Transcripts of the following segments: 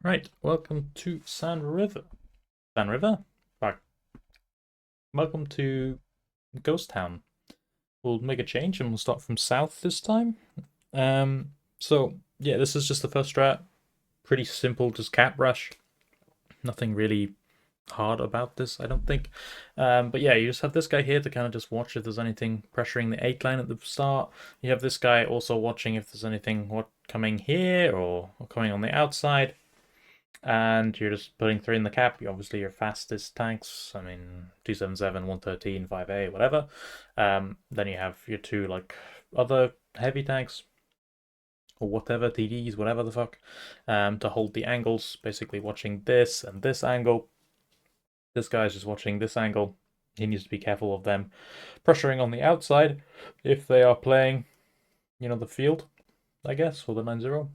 Right, welcome to Sand River. Sand River? Fuck. Welcome to Ghost Town. We'll make a change and we'll start from south this time. So this is just the first strat. Pretty simple, just cat rush. Nothing really hard about this, I don't think. But yeah, you just have this guy here to kind of just watch if there's anything pressuring the 8 line at the start. You have this guy also watching if there's anything coming here or coming on the outside. And you're just putting 3 in the cap. Obviously, your fastest tanks, I mean, 277, 113, 5A, whatever. Then you have your 2, like, other heavy tanks, or whatever, TDs, whatever the fuck, to hold the angles, basically watching this and this angle. This guy's just watching this angle. He needs to be careful of them pressuring on the outside if they are playing, the field, I guess, for the 9-0.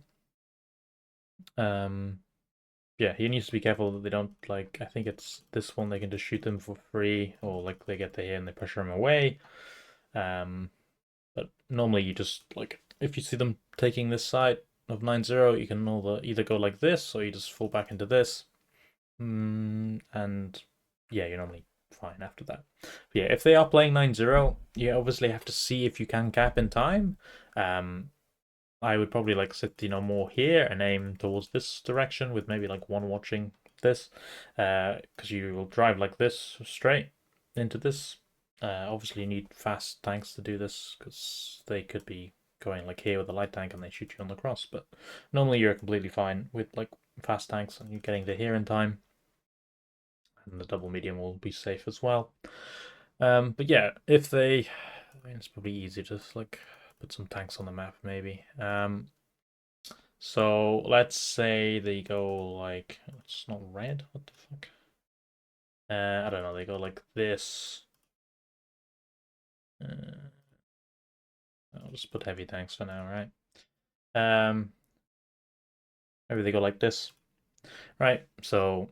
Yeah, he needs to be careful that they don't, like, I think it's this one, they can just shoot them for free, or like they get to here and they pressure him away. But normally you just, like, if you see them taking this side of 9-0, you can either go like this or you just fall back into this. And yeah, you're normally fine after that. But yeah, if they are playing 9-0, you obviously have to see if you can cap in time. I would probably like sit, more here and aim towards this direction with maybe like one watching this, because you will drive like this straight into this. Obviously, you need fast tanks to do this because they could be going like here with a light tank and they shoot you on the cross. But normally, you're completely fine with like fast tanks and you're getting to here in time, and the double medium will be safe as well. But yeah, if they, I mean, it's probably easy to just like put some tanks on the map maybe. So let's say they go like, it's not red, what the fuck? I don't know, they go like this. Uh, I'll just put heavy tanks for now, right? Um, Maybe they go like this, right? So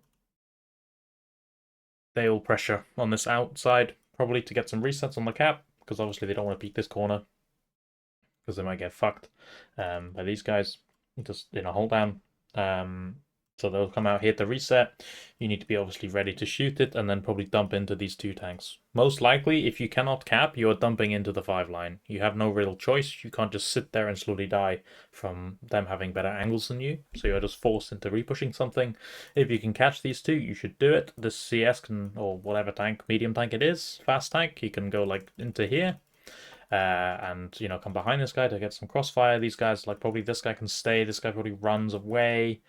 they will pressure on this outside, probably to get some resets on the cap, because obviously they don't want to peek this corner, because they might get fucked by these guys. Just, hold down. So they'll come out here to reset. You need to be obviously ready to shoot it and then probably dump into these 2 tanks. Most likely, if you cannot cap, you are dumping into the 5 line. You have no real choice. You can't just sit there and slowly die from them having better angles than you. So you're just forced into repushing something. If you can catch these 2, you should do it. This CS can, or whatever tank, medium tank it is, fast tank, you can go like into here and come behind this guy to get some crossfire. These guys, like, probably this guy can stay. This guy probably runs away.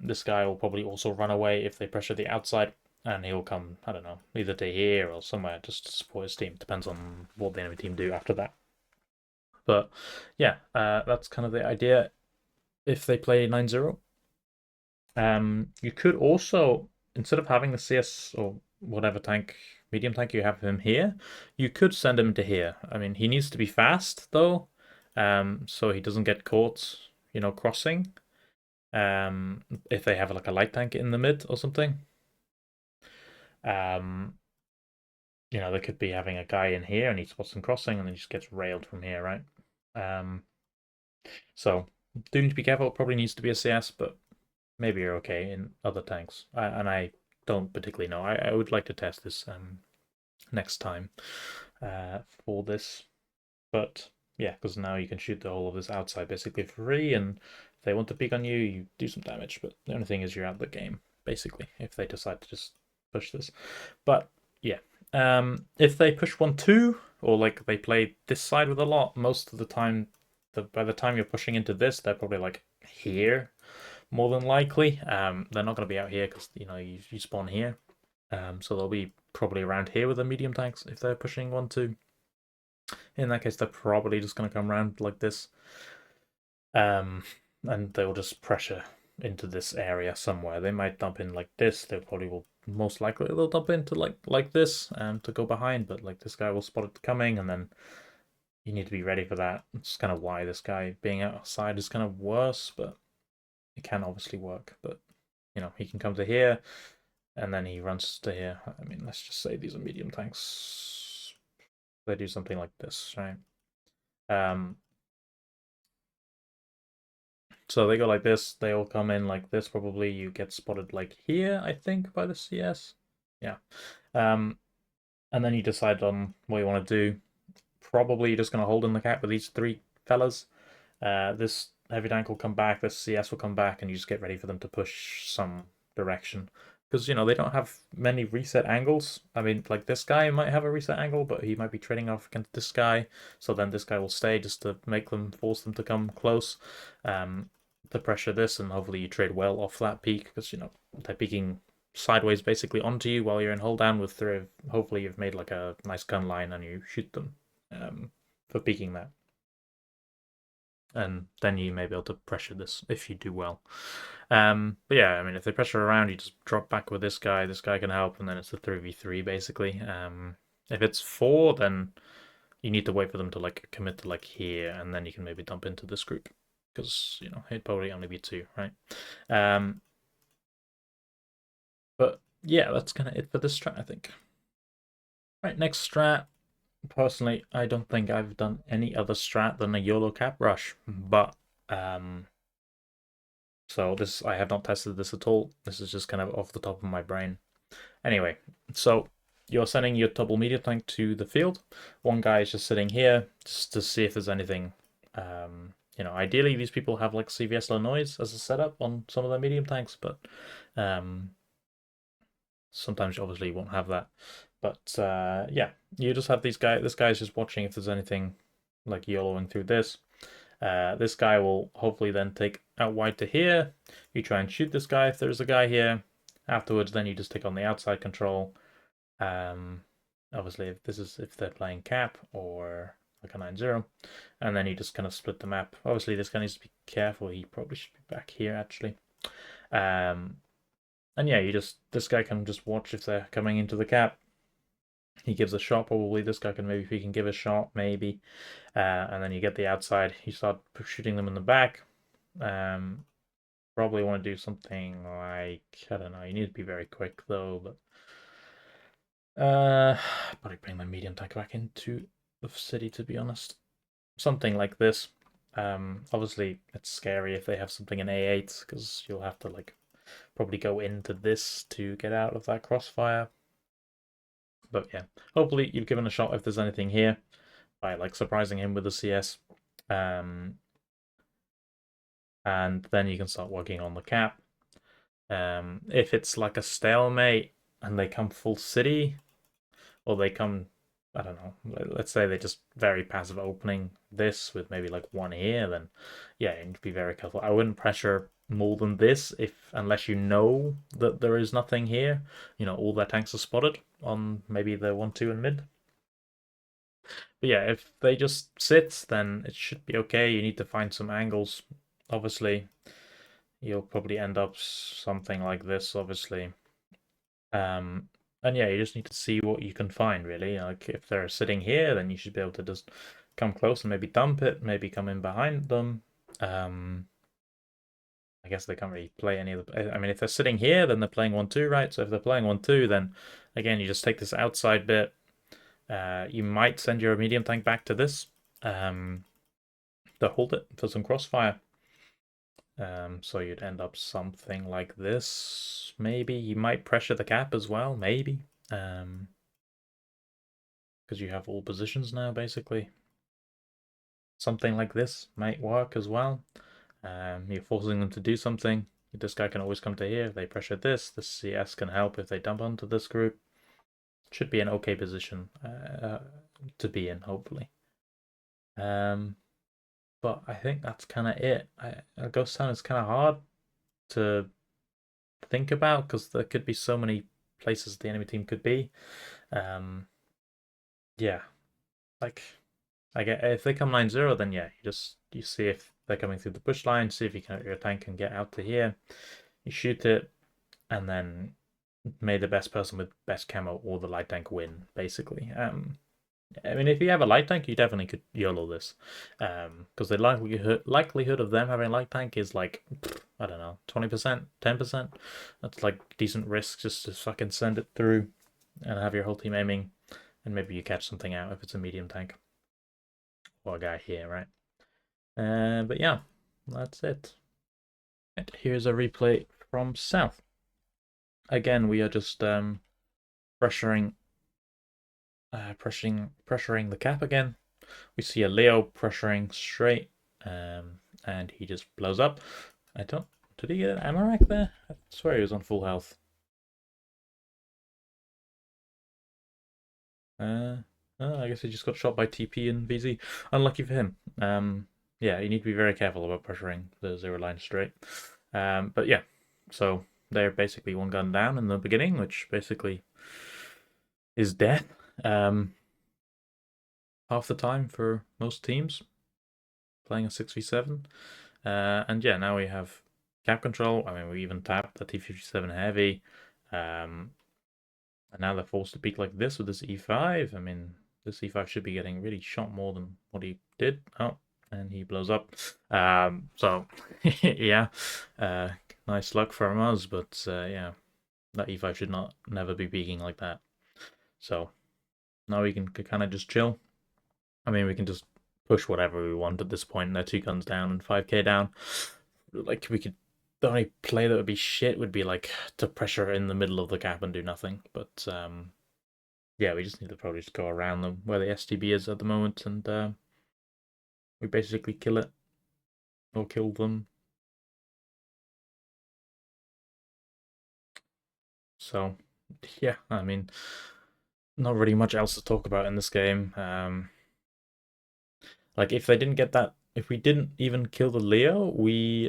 This guy will probably also run away if they pressure the outside, and he'll come, I don't know, either to here or somewhere just to support his team. Depends on what the enemy team do after that. But yeah, that's kind of the idea. If they play 9-0, you could also, instead of having the CS or whatever tank, medium tank, you have him here, you could send him to here. I mean, he needs to be fast though, so he doesn't get caught, crossing. If they have like a light tank in the mid or something. Um, they could be having a guy in here and he spots them crossing and then he just gets railed from here, right? Um, so do need to be careful. It probably needs to be a CS, but maybe you're okay in other tanks. And I don't particularly know. I would like to test this next time for this. But yeah, because now you can shoot the whole of this outside basically for free, and if they want to peek on you, you do some damage. But the only thing is you're out of the game, basically, if they decide to just push this. But yeah, if they push 1-2, or like they play this side with a lot, most of the time, by the time you're pushing into this, they're probably like here more than likely. They're not going to be out here because you spawn here. So they'll be probably around here with the medium tanks if they're pushing 1-2. In that case, they're probably just going to come around like this. And they'll just pressure into this area somewhere. They might dump in like this. They probably will, most likely they'll dump into like this to go behind, but like this guy will spot it coming, and then you need to be ready for that. It's kind of why this guy being outside is kind of worse, but it can obviously work. But he can come to here, and then he runs to here. I mean, let's just say these are medium tanks. They do something like this, right? So they go like this, they all come in like this, probably. You get spotted like here, I think, by the CS. Yeah. And then you decide on what you want to do. Probably you're just going to hold in the cap with these three fellas. This heavy tank will come back, this CS will come back, and you just get ready for them to push some direction. Because, you know, they don't have many reset angles. I mean, like this guy might have a reset angle, but he might be trading off against this guy. So then this guy will stay just to make them, force them to come close. To pressure this, and hopefully you trade well off that peak, because, you know, they're peeking sideways basically onto you while you're in hold down with three. Hopefully you've made like a nice gun line and you shoot them for peeking that. And then you may be able to pressure this if you do well. But yeah, I mean, if they pressure around, you just drop back with this guy. This guy can help, and then it's a 3v3 basically. If it's 4, then you need to wait for them to like commit to like here, and then you can maybe dump into this group, because, you know, it'd probably only be 2, right? But yeah, that's kind of it for this strat, I think. Right, next strat. Personally, I don't think I've done any other strat than a YOLO cap rush, but so this, I have not tested this at all. This is just kind of off the top of my brain. Anyway, so you're sending your double medium tank to the field. One guy is just sitting here just to see if there's anything. You know, ideally these people have like CVS Illinois as a setup on some of their medium tanks, but sometimes you obviously won't have that. But yeah, you just have these guys. This guy's just watching if there's anything like YOLOing through this. This guy will hopefully then take out wide to here. You try and shoot this guy if there's a guy here. Afterwards, then you just take on the outside control. Obviously, if they're playing cap or like a 9-0, and then you just kind of split the map. Obviously, this guy needs to be careful. He probably should be back here actually. And yeah, this guy can just watch if they're coming into the cap. He gives a shot, probably. This guy can maybe, if he can give a shot, maybe. And then you get the outside. You start shooting them in the back. Probably want to do something like, I don't know, you need to be very quick though, but probably bring the medium tank back into the city, to be honest. Something like this. Obviously it's scary if they have something in A8, because you'll have to like probably go into this to get out of that crossfire. But yeah, hopefully you've given a shot if there's anything here by like surprising him with a CS. And then you can start working on the cap. If it's like a stalemate and they come full city, or they come, I don't know, let's say they just very passive opening this with maybe like one here, then yeah, you need to be very careful. I wouldn't pressure more than this unless you know that there is nothing here. You know, all their tanks are spotted on maybe the 1-2 and mid. But yeah, if they just sit, then it should be okay. You need to find some angles. Obviously, you'll probably end up something like this, obviously. And yeah, you just need to see what you can find, really. Like, if they're sitting here, then you should be able to just come close and maybe dump it, maybe come in behind them. I guess they can't really play any of the... I mean, if they're sitting here, then they're playing 1-2, right? So if they're playing 1-2, then, again, you just take this outside bit. You might send your medium tank back to this to hold it for some crossfire. So you'd end up something like this. Maybe you might pressure the cap as well, maybe. Because you have all positions now, basically. Something like this might work as well. You're forcing them to do something. This guy can always come to here. If they pressure this, the CS can help if they dump onto this group. Should be an okay position to be in, hopefully. But I think that's kind of it. Ghost Town is kind of hard to think about, because there could be so many places the enemy team could be. Yeah, like, I get, if they come 9-0, then yeah, you see if they're coming through the push line, see if your tank can get out to here. You shoot it, and then may the best person with best camo or the light tank win, basically. I mean, if you have a light tank, you definitely could YOLO this, because the likelihood of them having a light tank is like, I don't know, 20%, 10%. That's like decent risk just to fucking send it through and have your whole team aiming, and maybe you catch something out if it's a medium tank or a guy here, right? But yeah, that's it. And here's a replay from south. Again, we are just pressuring pressuring the cap again. We see a Leo pressuring straight, and he just blows up. I don't. Did he get an ammo rack there? I swear he was on full health. I guess he just got shot by TP and VZ. Unlucky for him. Yeah, you need to be very careful about pressuring the zero line straight. But yeah, so they're basically one gun down in the beginning, which basically is death. Half the time for most teams playing a 6v7. And yeah, now we have cap control. I mean, we even tapped the T57 heavy. And now they're forced to peek like this with this E5. I mean, this E5 should be getting really shot more than what he did. Oh, and he blows up. So, yeah, nice luck from us. But yeah, that E5 should not never be peeking like that. So now we can kind of just chill. I mean, we can just push whatever we want at this point. They're 2 guns down and 5k down. Like, we could. The only play that would be shit would be like to pressure in the middle of the gap and do nothing. But yeah, we just need to probably just go around them where the STB is at the moment, and we basically kill it or kill them. So yeah, I mean, not really much else to talk about in this game. Like if they didn't get that, if we didn't even kill the Leo, we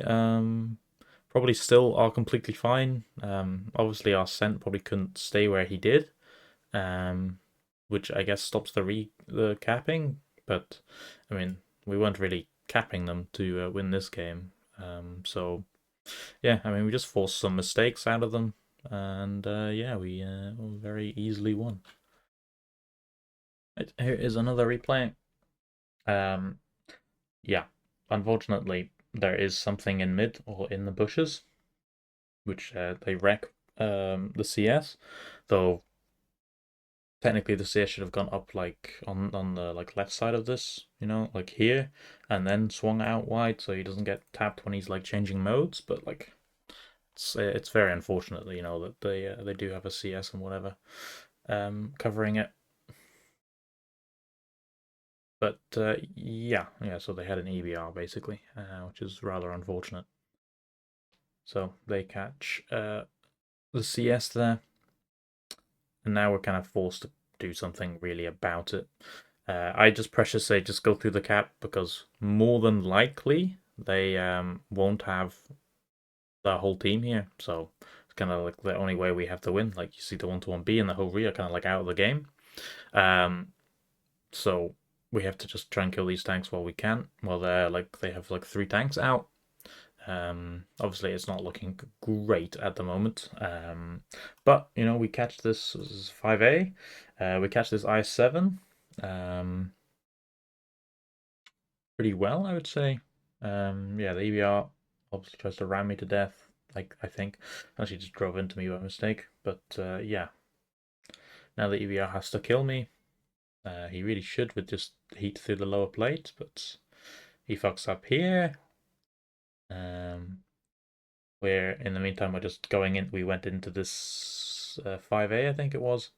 probably still are completely fine. Obviously our scent probably couldn't stay where he did, which I guess stops the capping. But I mean, we weren't really capping them to win this game. So yeah, I mean, we just forced some mistakes out of them, and yeah, we very easily won. Right, here is another replay. Um, yeah, unfortunately, there is something in mid or in the bushes, which they wreck the CS. Though technically the CS should have gone up like on the like left side of this, like here, and then swung out wide so he doesn't get tapped when he's like changing modes. But like it's very unfortunate, that they do have a CS and whatever covering it. But yeah, so they had an EBR basically, which is rather unfortunate. So they catch the CS there, and now we're kind of forced to do something really about it. I just pressure say just go through the cap because more than likely they won't have the whole team here. So it's kind of like the only way we have to win. Like you see the 1-to-1B and the whole Re are kind of like out of the game. So we have to just try and kill these tanks while we can. While they have like 3 tanks out. Obviously it's not looking great at the moment. But we catch this 5A. We catch this I7. Pretty well, I would say. Yeah, the EBR obviously tries to ram me to death. Like I think actually just drove into me by mistake. But yeah, now the EBR has to kill me. He really should with just heat through the lower plate, but he fucks up here. Where in the meantime we're just going in. We went into this 5A, I think it was.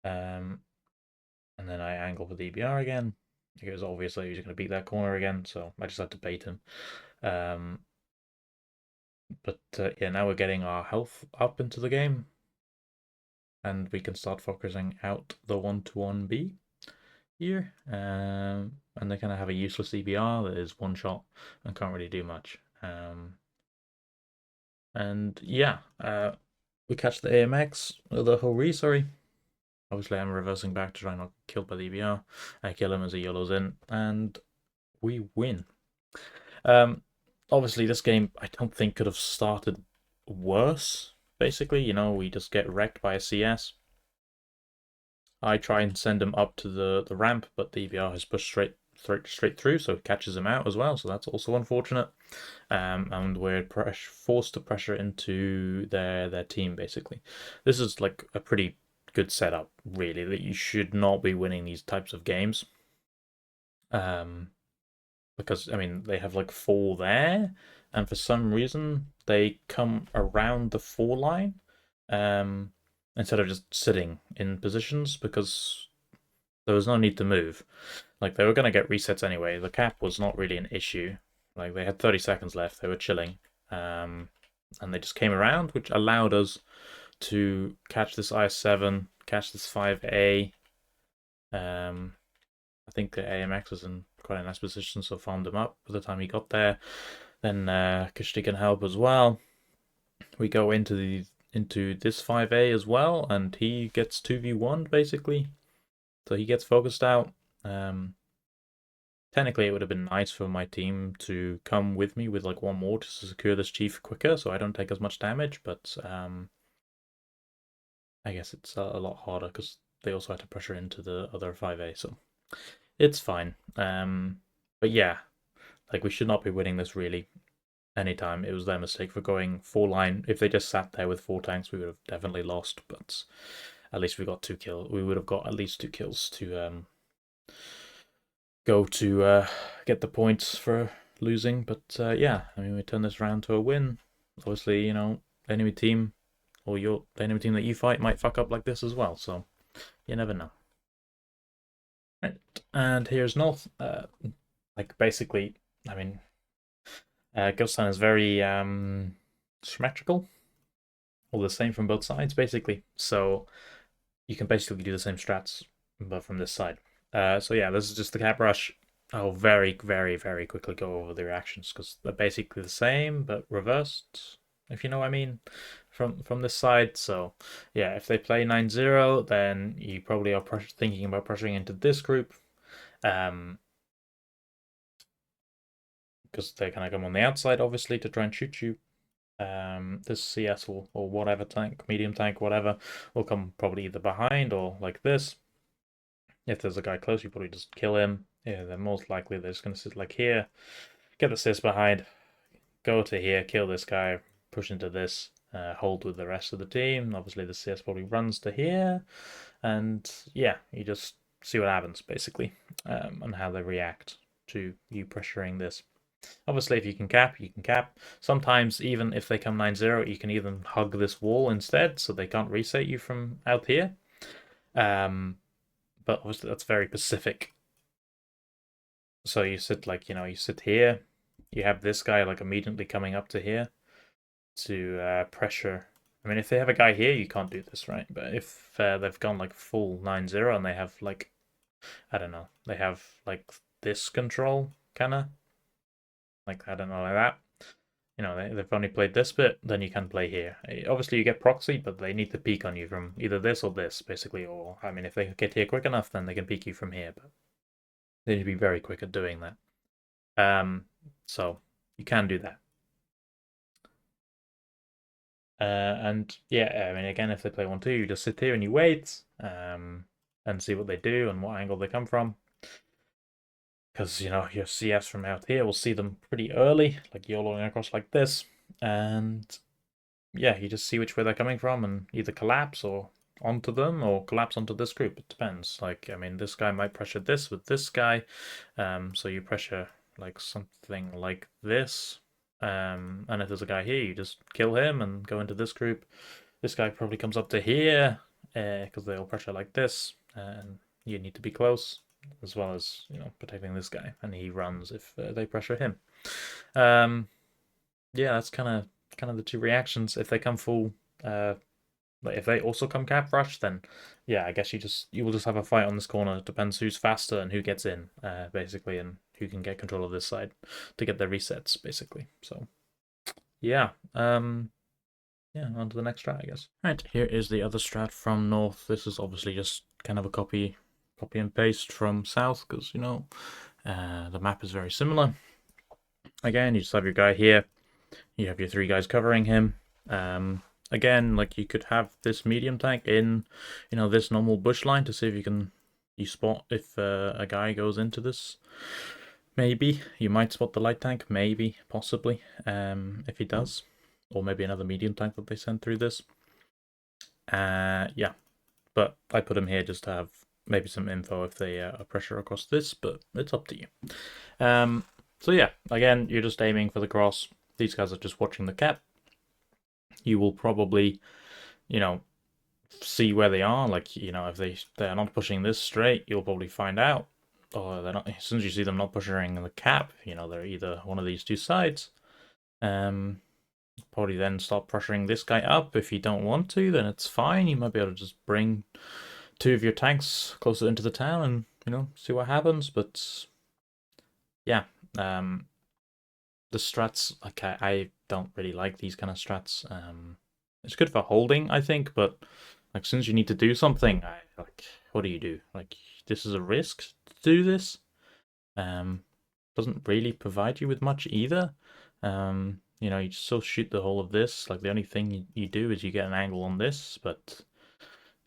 And then I angle for the EBR again. It was obvious that he was going to beat that corner again, so I just had to bait him. But yeah, now we're getting our health up into the game, and we can start focusing out the 1-to-1B here. And they kind of have a useless EBR that is one shot and can't really do much. And yeah, we catch the AMX, the Hori, sorry. Obviously, I'm reversing back to try not get killed by the EBR. I kill him as he YOLOs in, and we win. Obviously, this game I don't think could have started worse. Basically, we just get wrecked by a CS. I try and send him up to the ramp, but the EBR has pushed straight through, so it catches him out as well. So that's also unfortunate. And we're forced to pressure into their team basically. This is like a pretty good setup, really. That you should not be winning these types of games. Because I mean they have like 4 there, and for some reason they come around the 4 line instead of just sitting in positions, because there was no need to move. Like, they were going to get resets anyway. The cap was not really an issue. Like, they had 30 seconds left. They were chilling. And they just came around, which allowed us to catch this IS-7, catch this 5A. I think the AMX was in quite a nice position, so farmed him up by the time he got there. Then Kishti can help as well. We go into this 5A as well, and he gets 2v1 basically. So he gets focused out. Technically, it would have been nice for my team to come with me with like one more to secure this chief quicker, so I don't take as much damage. But I guess it's a lot harder because they also had to pressure into the other 5A, so it's fine. But yeah, like, we should not be winning this really anytime. It was their mistake for going 4 line. If they just sat there with 4 tanks, we would have definitely lost. But at least we got 2 kills. We would have got at least 2 kills to go to get the points for losing. But yeah, I mean, we turn this round to a win. Obviously, you know, the enemy team or the enemy team that you fight might fuck up like this as well. So you never know. Right, and here's North. Like, basically, I mean, Ghost Town is very symmetrical, all the same from both sides, basically. So you can basically do the same strats, but from this side. So yeah, this is just the cap rush. I'll very, very, very quickly go over the reactions because they're basically the same but reversed, if you know what I mean, from this side. So yeah, if they play 9-0, then you probably are thinking about pressuring into this group. Because they're going to come on the outside, obviously, to try and shoot you. This CS or whatever tank, medium tank, whatever, will come probably either behind or like this. If there's a guy close, you probably just kill him. Yeah, they're most likely they're just going to sit like here, get the CS behind, go to here, kill this guy, push into this, hold with the rest of the team. Obviously, the CS probably runs to here, and yeah, you just see what happens, basically, and how they react to you pressuring this. Obviously, if you can cap, you can cap. Sometimes, even if they come 9-0, you can even hug this wall instead, so they can't reset you from out here. But obviously, that's very specific. So you sit like, you know, you sit here, you have this guy like immediately coming up to here to pressure. I mean, if they have a guy here, you can't do this, right? But if they've gone like full 9-0 and they have like, I don't know, they have like this control, kind of. Like, I don't know, like that. You know, they've only played this bit, then you can play here. Obviously, you get proxy, but they need to peek on you from either this or this, basically. Or, I mean, if they get here quick enough, then they can peek you from here. But they need to be very quick at doing that. So you can do that. And yeah, I mean, again, if they play 1-2, you just sit here and you wait and see what they do and what angle they come from. Because, you know, your CS from out here will see them pretty early, like YOLOing across like this. And yeah, you just see which way they're coming from and either collapse or onto them or collapse onto this group. It depends. Like, I mean, this guy might pressure this with this guy. So you pressure like something like this. And if there's a guy here, you just kill him and go into this group. This guy probably comes up to here because they'll pressure like this. And you need to be close, as well as, you know, protecting this guy, and he runs if they pressure him. Yeah, that's kind of the two reactions. If they come full, like if they also come cap rush, then yeah, I guess you will just have a fight on this corner. It depends who's faster and who gets in, basically, and who can get control of this side to get their resets, basically. So yeah, yeah, on to the next strat, I guess. Right, here is the other strat from North. This is obviously just kind of a copy and paste from South, because, you know, the map is very similar. Again, you just have your guy here, you have your 3 guys covering him. Again, like, you could have this medium tank in, you know, this normal bush line to see if you spot if a guy goes into this. Maybe you might spot the light tank, maybe, possibly, if he does, or maybe another medium tank that they send through this. Yeah, but I put him here just to have maybe some info if they are pressure across this, but it's up to you. So yeah, again, you're just aiming for the cross. these guys are just watching the cap, you will probably, you know, see where they are. Like, you know, if they're not pushing this straight, you'll probably find out. Or they're not. As soon as you see them not pushing the cap, you know, they're either one of these two sides. Probably then start pressuring this guy up. If you don't want to, then it's fine. You might be able to just bring two of your tanks closer into the town and, you know, see what happens. But yeah, the strats, like I don't really like these kind of strats. It's good for holding, I think, but like since you need to do something, like what do you do? Like this is a risk to do this. Doesn't really provide you with much either. You know, you just still shoot the whole of this. Like the only thing you do is you get an angle on this, but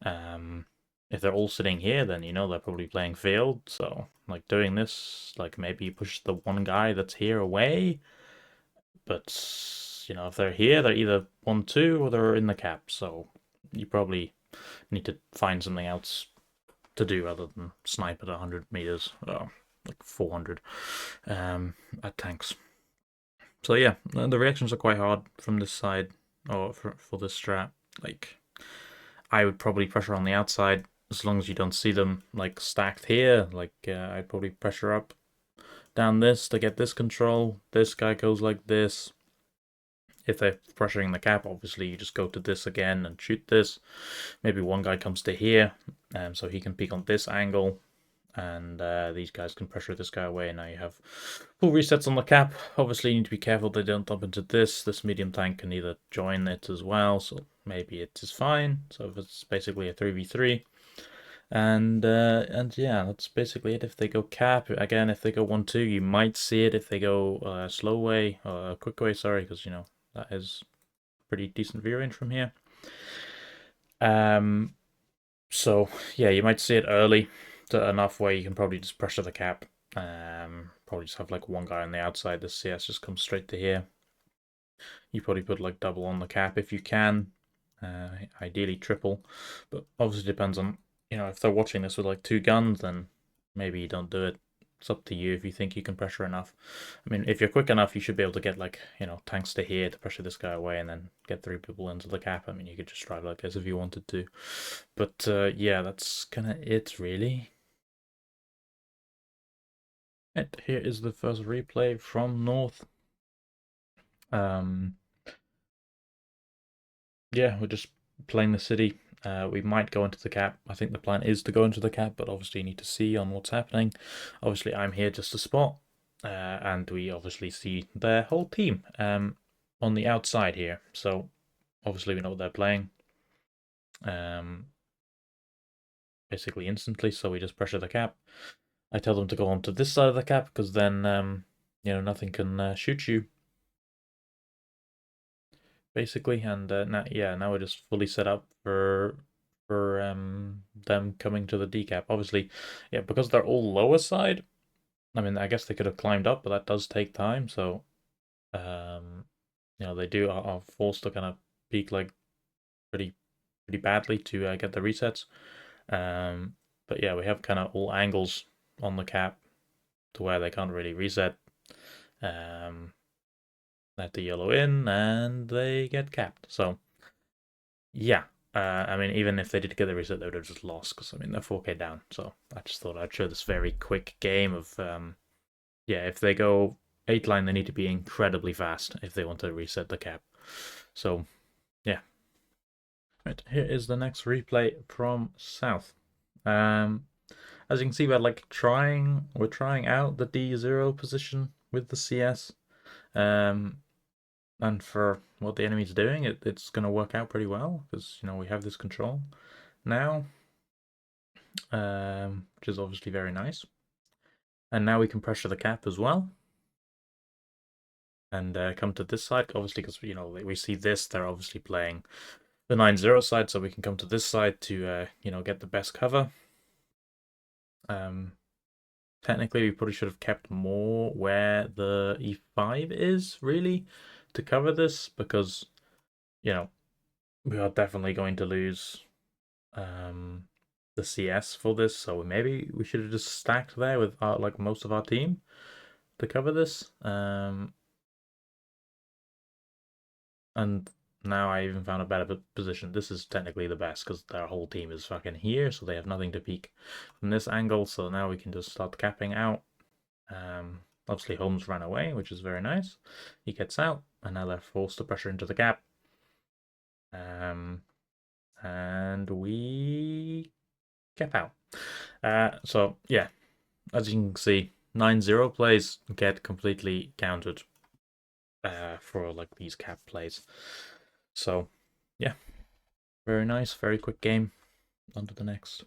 if they're all sitting here, then you know they're probably playing field. So like doing this, like maybe you push the one guy that's here away. But you know, if they're here, they're either 1-2 or they're in the cap. So you probably need to find something else to do other than snipe at 100 meters, or like 400 at tanks. So yeah, the reactions are quite hard from this side, or for this strat. Like, I would probably pressure on the outside as long as you don't see them like stacked here. Like, I'd probably pressure up down this to get this control. This guy goes like this. If they're pressuring the cap, obviously you just go to this again and shoot this. Maybe one guy comes to here, so he can peek on this angle, and these guys can pressure this guy away. And now you have full resets on the cap. Obviously, you need to be careful they don't dump into this. This medium tank can either join it as well, so maybe it is fine. So it's basically a 3v3. And yeah, that's basically it. If they go cap again, if they go 1-2, you might see it. If they go slow way, quick way, sorry, because you know that is pretty decent view range from here. So yeah, you might see it early to enough where you can probably just pressure the cap. Probably just have like one guy on the outside. The CS just comes straight to here. You probably put like double on the cap if you can. Ideally triple, but obviously depends on, you know, if they're watching this with like two guns, then maybe you don't do it. It's up to you if you think you can pressure enough. I mean, if you're quick enough, you should be able to get like, you know, tanks to here to pressure this guy away and then get three people into the cap. I mean, you could just drive like this if you wanted to. But yeah, that's kind of it really. And here is the first replay from North. Yeah, we're just playing the city. We might go into the cap. I think the plan is to go into the cap, but obviously you need to see on what's happening. Obviously, I'm here just to spot, and we obviously see their whole team on the outside here. So obviously we know what they're playing. Basically instantly, so we just pressure the cap. I tell them to go onto this side of the cap because then you know, nothing can shoot you. Basically, and now we're just fully set up for them coming to the decap. Obviously, yeah, because they're all lower side. I mean, I guess they could have climbed up, but that does take time. So, you know, they are forced to kind of peak like pretty badly to get the resets. But yeah, we have kind of all angles on the cap to where they can't really reset. Let the yellow in, and they get capped. So, yeah. I mean, even if they did get the reset, they would have just lost, because, I mean, they're 4k down. So, I just thought I'd show this very quick game of, yeah, if they go 8 line, they need to be incredibly fast if they want to reset the cap. So, yeah. Right, here is the next replay from South. As you can see, we're trying out the D0 position with the CS. And for what the enemy's doing, it's going to work out pretty well, because, you know, we have this control now, which is obviously very nice. And now we can pressure the cap as well, and come to this side, obviously, because, you know, we see this, they're obviously playing the 9-0 side, so we can come to this side to, you know, get the best cover. Technically, we probably should have kept more where the E5 is, really, to cover this, because, you know, we are definitely going to lose the CS for this, so maybe we should have just stacked there with like most of our team to cover this. And now I even found a better position. This is technically the best because their whole team is fucking here, so they have nothing to peek from this angle. So now we can just start capping out. Obviously Holmes ran away, which is very nice. He gets out, and now they're forced to pressure into the gap. And we cap out. So yeah, as you can see, 9-0 plays get completely counted for like these cap plays. So yeah, very nice, very quick game. On to the next.